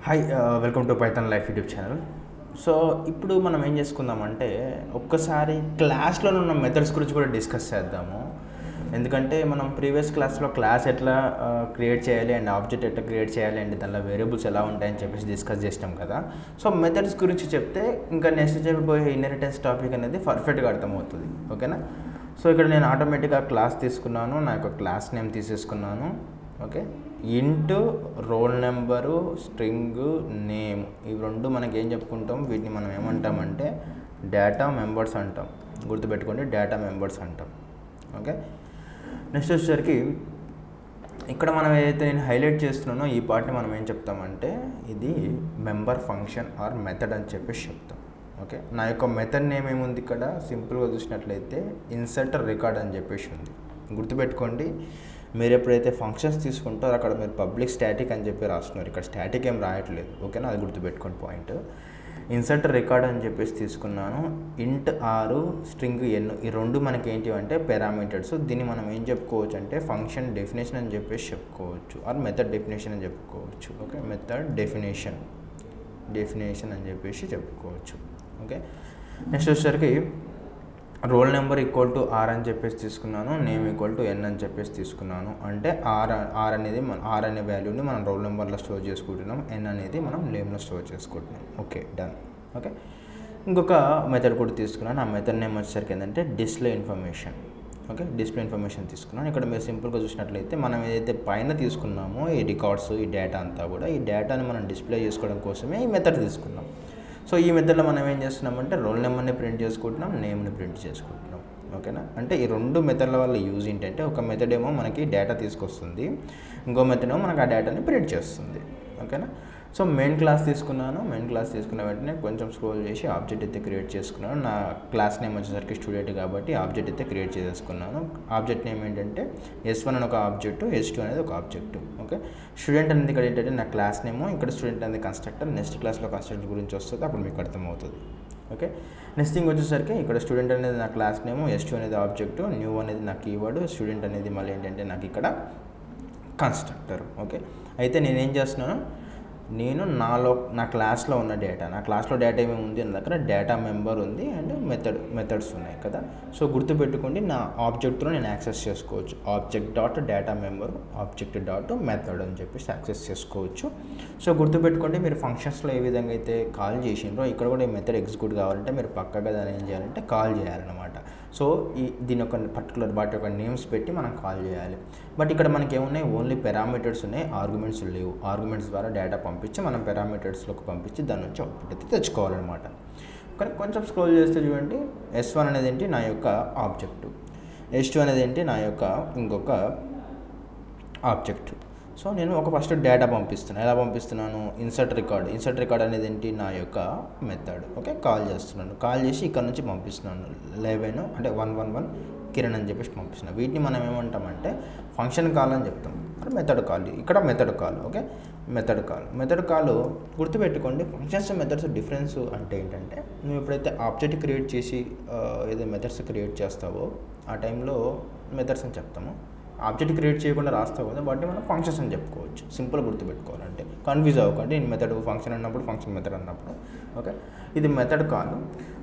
Hi welcome to Python life YouTube channel. So ఇప్పుడు మనం ఏం చేసుకుందామంటే ఒక్కసారి క్లాస్లో ఉన్న మెథడ్స్ గురించి కూడా డిస్కస్ చేద్దాము. ఎందుకంటే మనం ప్రీవియస్ క్లాస్లో క్లాస్ ఎట్లా క్రియేట్ చేయాలి అండ్ ఆబ్జెక్ట్ ఎట్లా క్రియేట్ చేయాలి అండ్ దానిలో వేరియబుల్స్ ఎలా ఉంటాయని చెప్పేసి డిస్కస్ చేసినాం కదా. సో మెథడ్స్ గురించి చెప్తే ఇంకా నెక్స్ట్ చెప్పబోయే ఇన్హెరిటెన్స్ టాపిక్ అనేది పర్ఫెక్ట్గా అర్థమవుతుంది. ఓకేనా. సో ఇక్కడ నేను ఆటోమేటిక్గా క్లాస్ తీసుకున్నాను, నా యొక్క క్లాస్ నేమ్ తీసేసుకున్నాను. ఓకే, ఇంట్ రోల్ నెంబరు స్ట్రింగ్ నేమ్ ఇవి రెండు మనకి ఏం చెప్పుకుంటాం, వీటిని మనం ఏమంటామంటే డేటా మెంబర్స్ అంటాం. గుర్తుపెట్టుకోండి, డేటా మెంబర్స్ అంటాం. ఓకే, నెక్స్ట్ వచ్చేసరికి ఇక్కడ మనం ఏదైతే నేను హైలైట్ చేస్తున్నానో ఈ పార్ట్ని మనం ఏం చెప్తామంటే ఇది మెంబర్ ఫంక్షన్ ఆర్ మెథడ్ అని చెప్పేసి చెప్తాం. ఓకే, నా యొక్క మెథడ్ నేమ్ ఏముంది ఇక్కడ సింపుల్గా చూసినట్లయితే ఇన్సర్ట్ రికార్డ్ అని చెప్పేసి ఉంది. గుర్తుపెట్టుకోండి, మీరు ఎప్పుడైతే ఫంక్షన్స్ తీసుకుంటారో అక్కడ మీరు పబ్లిక్ స్టాటిక్ అని చెప్పి రాస్తున్నారు, ఇక్కడ స్టాటిక్ ఏం రాయట్లేదు. ఓకేనా, అది గుర్తుపెట్టుకోండి పాయింట్. ఇన్సర్ట్ రికార్డ్ అని చెప్పేసి తీసుకున్నాను. ఇంట్ ఆరు స్ట్రింగ్ ఎన్ ఈ రెండు మనకి ఏంటి అంటే పారామీటర్స్. దీన్ని మనం ఏం చెప్పుకోవచ్చు అంటే ఫంక్షన్ డెఫినేషన్ అని చెప్పేసి చెప్పుకోవచ్చు ఆర్ మెథడ్ డెఫినేషన్ అని చెప్పుకోవచ్చు. ఓకే, మెథడ్ డెఫినేషన్ అని చెప్పేసి చెప్పుకోవచ్చు. ఓకే, నెక్స్ట్ వచ్చేసరికి roll number equal to R అని చెప్పేసి తీసుకున్నాను, నేమ్ ఈక్వల్ టు ఎన్ అని చెప్పేసి తీసుకున్నాను. అంటే ఆర్ అనేది ఆర్ అనే వాల్యూని మనం రోల్ నెంబర్లో స్టోర్ చేసుకుంటున్నాం, ఎన్ అనేది మనం నేమ్లో స్టోర్ చేసుకుంటున్నాం. Okay, done. ఓకే, ఇంకొక మెథడ్ కూడా తీసుకున్నాను. ఆ మెథడ్ నేమ్ వచ్చేసరికి ఏంటంటే display information. Okay, display information తీసుకున్నాను. ఇక్కడ మీరు సింపుల్గా చూసినట్లయితే మనం ఏదైతే పైన తీసుకున్నామో ఈ రికార్డ్స్ ఈ డేటా అంతా కూడా ఈ డేటాని మనం డిస్ప్లే చేసుకోవడం కోసమే ఈ మెథడ్ తీసుకున్నాం. సో ఈ మెథడ్లో మనం ఏం చేస్తున్నామంటే రోల్ నెంబర్ని ప్రింట్ చేసుకుంటున్నాం, నేమ్ని ప్రింట్ చేసుకుంటున్నాం. ఓకేనా, అంటే ఈ రెండు మెథడ్ల వల్ల యూజ్ ఏంటంటే ఒక మెథడ్ ఏమో మనకి డేటా తీసుకొస్తుంది, ఇంకో మెథడ్ ఏమో మనకు ఆ డేటాని ప్రింట్ చేస్తుంది. ఓకేనా, సో మెయిన్ క్లాస్ తీసుకున్నాను. మెయిన్ క్లాస్ తీసుకున్న వెంటనే కొంచెం స్క్రోల్ చేసి ఆబ్జెక్ట్ అయితే క్రియేట్ చేసుకున్నాను. నా క్లాస్ నేమ్ వచ్చేసరికి స్టూడెంట్ కాబట్టి ఆబ్జెక్ట్ అయితే క్రియేట్ చేసేసుకున్నాను. ఆబ్జెక్ట్ నేమ్ ఏంటంటే S1 అని ఒక ఆబ్జెక్టు, S2 అనేది ఒక ఆబ్జెక్టు. ఓకే, స్టూడెంట్ అనేది ఇక్కడ ఏంటంటే నా క్లాస్ నేమ్, ఇక్కడ స్టూడెంట్ అనేది కన్స్ట్రక్టర్. నెక్స్ట్ క్లాస్లో కన్స్ట్రక్టర్ గురించి వస్తుంది, అప్పుడు మీకు అర్థమవుతుంది. ఓకే, నెక్స్ట్ థింగ్ వచ్చేసరికి ఇక్కడ స్టూడెంట్ అనేది నా క్లాస్ నేమ్, S2 అనేది ఆబ్జెక్టు, న్యూ అనేది నా కీవర్డ్, స్టూడెంట్ అనేది మళ్ళీ ఏంటంటే నాకు ఇక్కడ కన్స్ట్రక్టర్. ఓకే, అయితే నేనేం చేస్తున్నాను, నేను నా క్లాస్లో ఉన్న డేటా, నా క్లాస్లో డేటా ఏమేమి ఉంది నా దగ్గర డేటా మెంబర్ ఉంది అండ్ మెథడ్స్ ఉన్నాయి కదా. సో గుర్తుపెట్టుకోండి, నా ఆబ్జెక్ట్లో నేను యాక్సెస్ చేసుకోవచ్చు. Object dot data member, object dot method అని చెప్పేసి యాక్సెస్ చేసుకోవచ్చు. సో గుర్తుపెట్టుకోండి, మీరు ఫంక్షన్స్లో ఏ విధంగా అయితే కాల్ చేసిండ్రో ఇక్కడ కూడా ఈ మెథడ్ ఎగ్జిక్యూట్ కావాలంటే మీరు పక్కగా దాన్ని ఏం చేయాలంటే కాల్ చేయాలన్నమాట. సో దీని ఒక పర్టికులర్ వాటి యొక్క నేమ్స్ పెట్టి మనం కాల్ చేయాలి. బట్ ఇక్కడ మనకి ఏమున్నాయి, ఓన్లీ పారామీటర్స్ ఉన్నాయి, ఆర్గ్యుమెంట్స్ లేవు. ఆర్గ్యుమెంట్స్ ద్వారా డేటా పంపించి మనం పారామీటర్స్లోకి పంపించి దాని నుంచి అవుట్పుట్ అయితే తెచ్చుకోవాలన్నమాట. కానీ కొంచెం స్క్రోల్ చేస్తే చూడండి, S1 అనేది ఏంటి నా యొక్క ఆబ్జెక్టు, S2 అనేది ఏంటి నా యొక్క ఇంకొక ఆబ్జెక్టు. సో నేను ఒక ఫస్ట్ డేటా పంపిస్తున్నాను. ఎలా పంపిస్తున్నాను, ఇన్సర్ట్ రికార్డ్ అనేది ఏంటి నా యొక్క మెథడ్. ఓకే, కాల్ చేస్తున్నాను, కాల్ చేసి ఇక్కడ నుంచి పంపిస్తున్నాను 11 అంటే 111 కిరణ్ అని చెప్పేసి పంపిస్తున్నాను. వీటిని మనం ఏమంటామంటే ఫంక్షన్ కాల్ అని చెప్తాం, మెథడ్ కాల్. ఇక్కడ method call. Okay, method call గుర్తుపెట్టుకోండి. ఫంక్షన్స్ మెథడ్స్ డిఫరెన్స్ అంటే ఏంటంటే నువ్వు ఎప్పుడైతే ఆబ్జెక్ట్ క్రియేట్ చేసి ఏదో మెథడ్స్ క్రియేట్ చేస్తావో ఆ టైంలో మెథడ్స్ అని చెప్తాము. ఆబ్జెక్ట్ క్రియేట్ చేయకుండా రాస్తావు కదా, వాటిని మనం ఫంక్షన్స్ అని చెప్పుకోవచ్చు. సింపుల్ గుర్తుపెట్టుకోవాలంటే కన్ఫ్యూజ్ అవ్వకండి. నేను మెథడ్ ఫంక్షన్ అన్నప్పుడు ఫంక్షన్ మెథడ్ అన్నప్పుడు. ఓకే, ఇది మెథడ్ కాల్.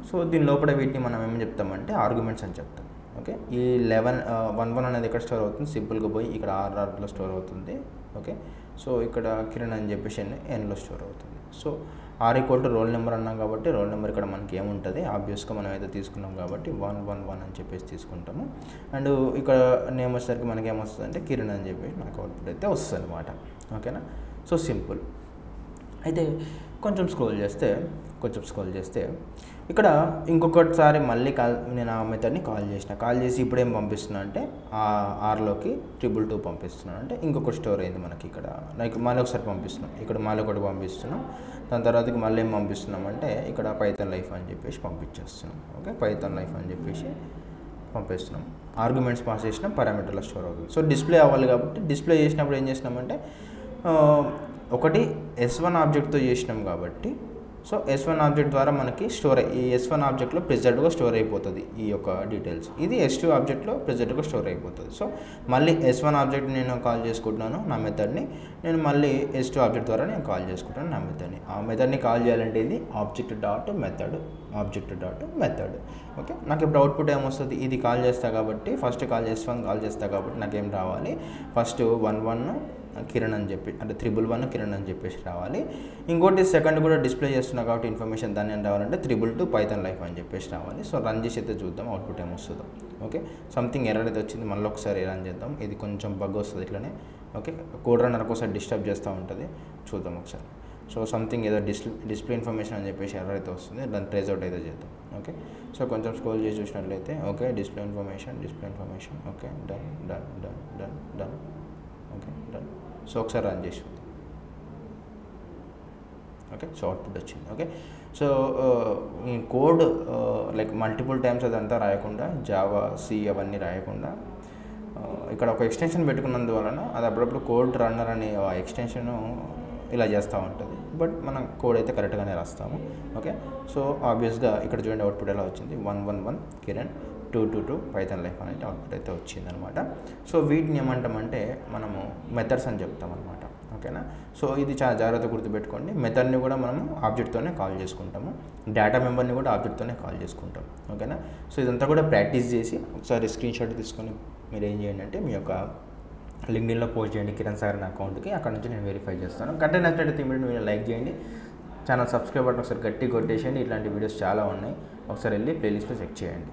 సో దీని లోపల వీటిని మనం ఏమని చెప్తామంటే ఆర్గ్యుమెంట్స్ అని చెప్తాం. ఓకే, ఈ 11 అనేది ఎక్కడ స్టోర్ అవుతుంది, సింపుల్గా పోయి ఇక్కడ RRలో స్టోర్ అవుతుంది. ఓకే, సో ఇక్కడ కిరణ్ అని చెప్పేసి ఎన్లో స్టోర్ అవుతుంది. So R equal to roll number అన్నాం కాబట్టి రోల్ నెంబర్ ఇక్కడ మనకి ఏముంటుంది, ఆబ్వియస్గా మనం అయితే తీసుకున్నాం కాబట్టి 111 అని చెప్పేసి తీసుకుంటాము. అండ్ ఇక్కడ నేమ్ వచ్చేసరికి మనకి ఏమొస్తుంది అంటే కిరణ్ అని చెప్పేసి మనకు అవుట్పుట్ అయితే వస్తుంది అనమాట. ఓకేనా, సో సింపుల్. అయితే కొంచెం స్క్రోల్ చేస్తే ఇక్కడ ఇంకొకసారి మళ్ళీ నేను ఆ మెథడ్ని కాల్ చేసి ఇప్పుడు ఏం పంపిస్తున్నా అంటే ఆర్లోకి 222 పంపిస్తున్నాను. అంటే ఇంకొకటి స్టోర్ అయింది మనకి ఇక్కడ. లైక్ మళ్ళీ ఒకసారి పంపిస్తున్నాం, ఇక్కడ మళ్ళీ ఒకటి పంపిస్తున్నాం. దాని తర్వాతకి మళ్ళీ ఏం పంపిస్తున్నాం అంటే ఇక్కడ పైథాన్ లైఫ్ అని చెప్పేసి పంపించేస్తున్నాం. ఓకే, పైథాన్ లైఫ్ అని చెప్పేసి పంపిస్తున్నాం. ఆర్గ్యుమెంట్స్ పాస్ చేసిన పారామీటర్లో స్టోర్ అవుతుంది. సో డిస్ప్లే అవ్వాలి కాబట్టి డిస్ప్లే చేసినప్పుడు ఏం చేసినామంటే ఒకటి S1 ఆబ్జెక్ట్తో చేసినాం కాబట్టి సో S1 ఆబ్జెక్ట్ ద్వారా మనకి ఈ S1 ఆబ్జెక్ట్లో ప్రెజెంట్గా స్టోర్ అయిపోతుంది ఈ యొక్క డీటెయిల్స్. ఇది S2 ఆబ్జెక్ట్లో ప్రెజెంట్గా స్టోర్ అయిపోతుంది. సో మళ్ళీ S1 ఆబ్జెక్ట్ నేను కాల్ చేసుకుంటున్నాను నా మెథడ్ని, నేను మళ్ళీ S2 ఆబ్జెక్ట్ ద్వారా నేను కాల్ చేసుకుంటాను నా మెథడ్ని. ఆ మెథడ్ని కాల్ చేయాలంటే ఇది ఆబ్జెక్ట్ డాట్ మెథడ్. ఓకే, నాకు ఇప్పుడు అవుట్పుట్ ఏమొస్తుంది, ఇది కాల్ చేస్తా కాబట్టి ఫస్ట్ S1 కాల్ చేస్తా కాబట్టి నాకేం రావాలి, ఫస్ట్ 11 కిరణ్ అని చెప్పి, అంటే 111 కిరణ్ అని చెప్పేసి రావాలి. ఇంకోటి సెకండ్ కూడా డిస్ప్లే చేస్తున్నా కాబట్టి ఇన్ఫర్మేషన్ దాన్ని ఏం రావాలంటే 222 పైథాన్ లైఫ్ అని చెప్పేసి రావాలి. సో రన్ చేసి అయితే చూద్దాం అవుట్పుట్ ఏమొస్తుందో. ఓకే, సంథింగ్ ఎర్రర్ అయితే వచ్చింది, మళ్ళీ ఒకసారి రన్ చేద్దాం. ఇది కొంచెం బగ్ వస్తుంది ఇట్లనే. ఓకే, కోడ్ రన్నర్ ఒకసారి డిస్టర్బ్ చేస్తూ ఉంటుంది, చూద్దాం ఒకసారి. సో సంథింగ్ ఏదో డిస్ప్లే ఇన్ఫర్మేషన్ అని చెప్పేసి ఎర్రర్ అయితే వస్తుంది, దాన్ని ట్రేస్ అవుట్ అయితే చేద్దాం. ఓకే, సో కొంచెం స్క్రోల్ చేసి చూసినట్లయితే okay display information okay done. Okay done. So ఒకసారి రన్ చేసి ఓకే, సో అవుట్పుట్ వచ్చింది. ఓకే, సో ఈ కోడ్ లైక్ మల్టిపుల్ టైమ్స్ అదంతా రాయకుండా, జావా సి అవన్నీ రాయకుండా ఇక్కడ ఒక ఎక్స్టెన్షన్ పెట్టుకున్నందువలన అది అప్పుడప్పుడు కోడ్ రన్నర్ అనే ఎక్స్టెన్షన్ ఇలా చేస్తూ ఉంటుంది. బట్ మనం కోడ్ అయితే కరెక్ట్గానే రాస్తాము. ఓకే, సో ఆబ్వియస్గా ఇక్కడ చూడండి అవుట్పుట్ ఎలా వచ్చింది, 111 కిరణ్ 222 పైథాన్ లైఫ్ అనేది అవుట్పుట్ అయితే వచ్చిందనమాట. సో వీటిని ఏమంటామంటే మనము మెథడ్స్ అని చెప్తాం అనమాట. ఓకేనా, సో ఇది చాలా జాగ్రత్త గుర్తుపెట్టుకోండి. మెథడ్ని కూడా మనము ఆబ్జెక్ట్తోనే కాల్ చేసుకుంటాము, డేటా మెంబర్ని కూడా ఆబ్జెక్ట్తోనే కాల్ చేసుకుంటాం. ఓకేనా, సో ఇదంతా కూడా ప్రాక్టీస్ చేసి ఒకసారి స్క్రీన్ షాట్ తీసుకొని మీరు ఏం చేయండి అంటే మీ యొక్క లింక్డ్ఇన్లో పోస్ట్ చేయండి కిరణ్ సార్ నా అకౌంట్కి, అక్కడ నుంచి నేను వెరిఫై చేస్తాను. కంటెంట్ నచ్చినట్లయితే మీరు లైక్ చేయండి, ఛానల్ సబ్స్క్రైబ్ బటన్ ఒకసారి గట్టి కొట్టేసేయండి. ఇట్లాంటి వీడియోస్ చాలా ఉన్నాయి, ఒకసారి వెళ్ళి ప్లేలిస్ట్లో చెక్ చేయండి.